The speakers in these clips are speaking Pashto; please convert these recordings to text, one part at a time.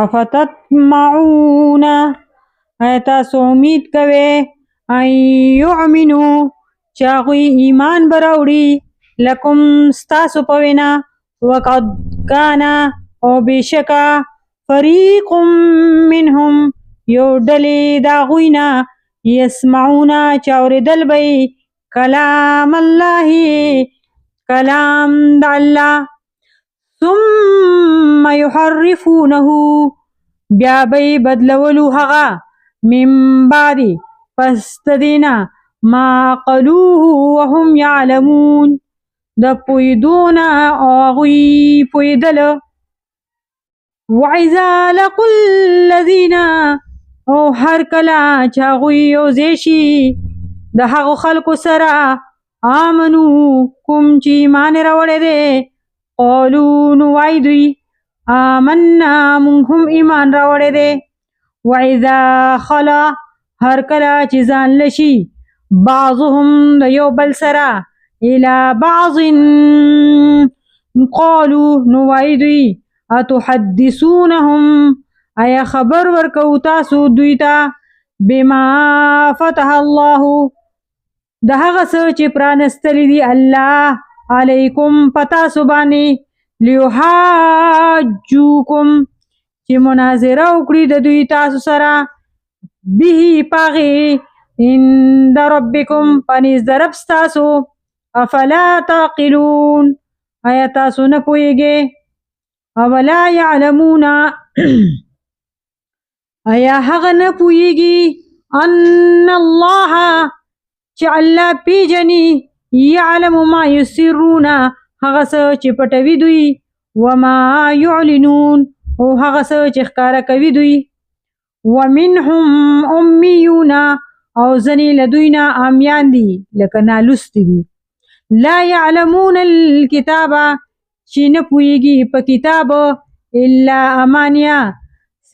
افتطمعون آیا تاسو امید کوئ ان یؤمنو چې هغوی ایمان به راوړي لکم ستاسو په وینا وقد کان او بېشکه فریق منهم یو ډلې د هغوی نه یسمعون چې اورېدل به یې کلام الله کلام د الله ثم یحرفونه بیا به یې بدلولو هغه من بعد پس د دې نه ما قلوه وهم یعلمون د پوهېدو نه او هغوی پوهېدله وإذا لقوا الذین او هر کله چې هغوی یوځای شي د هغو خلکو سره آمنو کوم چې ایمان راوړی دی قالو نو وایي دوی آمنا مونږ هم ایمان راوړی دی وإذا خلا هر کله چې ځان لشي بعضهم د یو بل سره الى بعض قالو نو وایي دوی اتحدثونهم آیا خبر ورکو تاسو دوی ته بما فتح الله د هغه څه چې پرانستلی دی الله علیکم پتاسو باندې لیحاجوکم چې مناظره وکړي د دوی تاسو سره به پاغي عند ربکم پنځ د رب ستاسو افلا تعقلون آیا تاسو نه پوهیږئ اولا یعلمون آیا هغه نه پوهیږي ان الله چې الله پیژني یعلم ما یسرون هغه څه چې پټوي دوی وما یعلنون او هغه څه چې ښکاره کوي دوی ومنهم امیون او ځنې له دوی نه عامیان دي لکه نالوستي دي لا یعلمون الکتاب چې نه پوهیږي په کتاب الا امانیه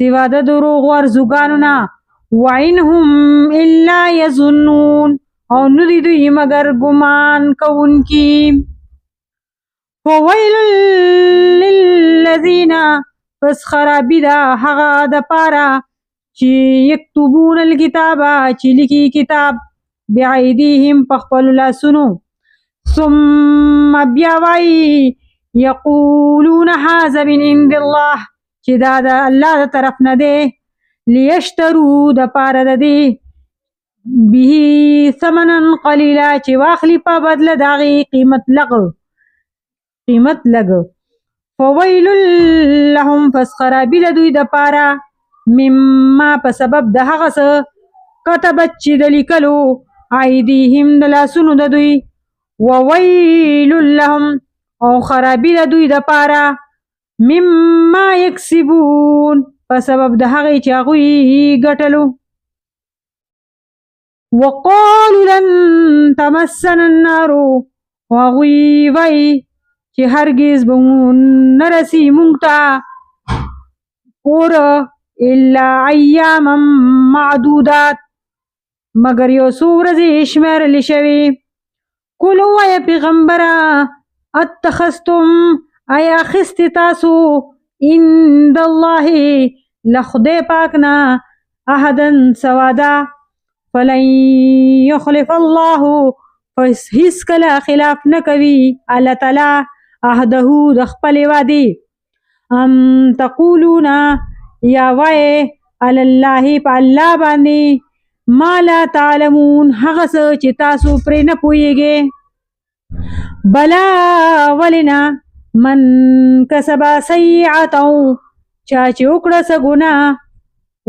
سوا د دروغ ورزوګانو نه وانهم الا یظنون او نه دي دوی مگر ګمان کوونکي فویل للذین پس خرابي ده هغه د پاره چې یکتبون الکتاب چې لیکي کتاب بعیدیهم په خپلو لاسونو ثم بیا وایي یقولون هذا من عند الله چې دا د الله د طرف نه دی لیشترو د پاره د دې به ثمنا قلیلا چې واخلي په بدله د هغې قیمت لږ فویل لهم پس خرابي د دوی د پاره مما په سبب د هغه څه کتبت چې د لیکلو ایدیهم د لاسونو د دوی وویل لهم او خرابي د دوی د پاره مما یکسبون په سبب د هغې چې هغوی ګټلو وقالوا لن تمسنا النار وهغوی وایي چې هرگز به نه رسي مونږ ته اور الا ایاما معدودات مگر یو څو ورځې شمیرلې شوي قل ووایه پیغمبره اتخذتم آیا اخیستې تاسو عند الله له خدای پاک نه عهدا څه وعده فلن یخلف الله پس هیڅکله خلاف نه کوي الله تعالی عهده د خپلې وعدې ام تقولون یا وایې علی الله په الله باندې ما لا تعلمون هغه څه چې تاسو پرې نه پوهیږئ بلا ولنا من کسب سیئة چا چې وکړه څه ګناه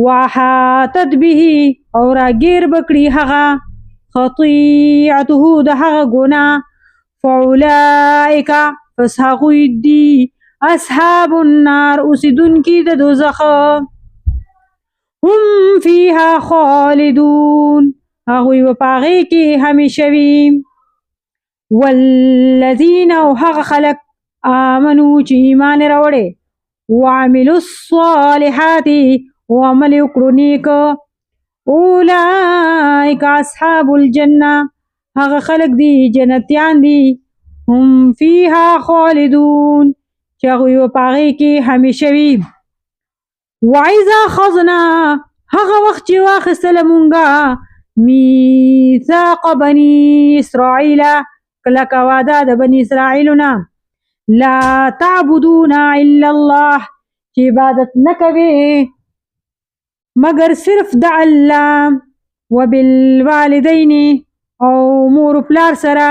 وحاتت به او راګیر بکړي هغه خطیعته د هغه ګناه فاولئک پس هغوی دي اصحاب النار اوسیدونکي د دوزخ هم فیها خالدون هغوی به په هغې کې همیشه وي والذین او هغه خلک آمنو چې ایمان یې راوړی وعملوا الصالحات وعمل یې وکړو نیک اولئک اصحاب الجنه هغه خلک دي جنتیان دي هم فیها خالدون چې هغوی به په هغې کې همیشه وي وَإِذَا خَذْنَا هغه وخت چې واخیستله مونږه میثاق بني اسرائیل کلکه وعده د بني اسرائیلو نه لا تعبدون الا الله چې عبادت نه کوي مگر صرف د الله وبالوالدین او مور پلار سره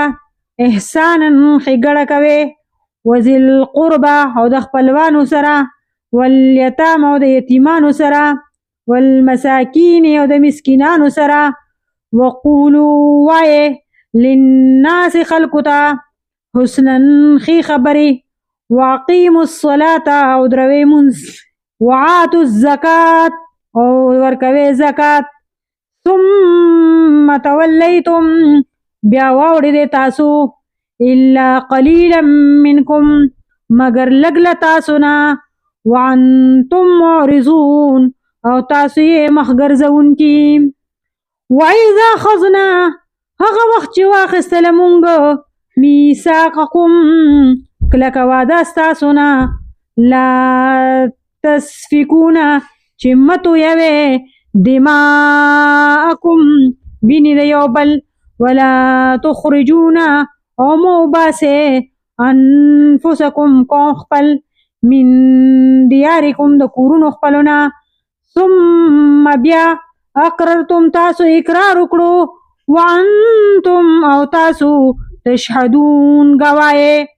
احسانا ښېګړه کوي وذل القربى او د خپلوانو سره والیتام او د یتیمانو سره والمساکین او د مسکینانو سره وقولوا وایه للناس خلقو ته حسنا ښې خبرې واقیموا الصلاة او دروي منځ وآتوا الزکات او ورکوي زکات ثم تولیتم بیا واوړې تاسو الا قلیلا منکم مگر لږ له تاسو نه وانتم معرضون او تاسو یې مخ ګرځونکي وإذا خذنا هغه وخت چې واخیستله مونږ میثاقکم کلکه وعده ستاسو نه لا تسفکون چې مه تویوئ دماءکم وینې د یو بل ولا تخرجون او مه وباسئ انفسکم قوم خپل من دیارکم د کورونو خپلو نه ثم بیا اقررتم تاسو اقرار وکړو وانتم او تاسو تشهدون گوایې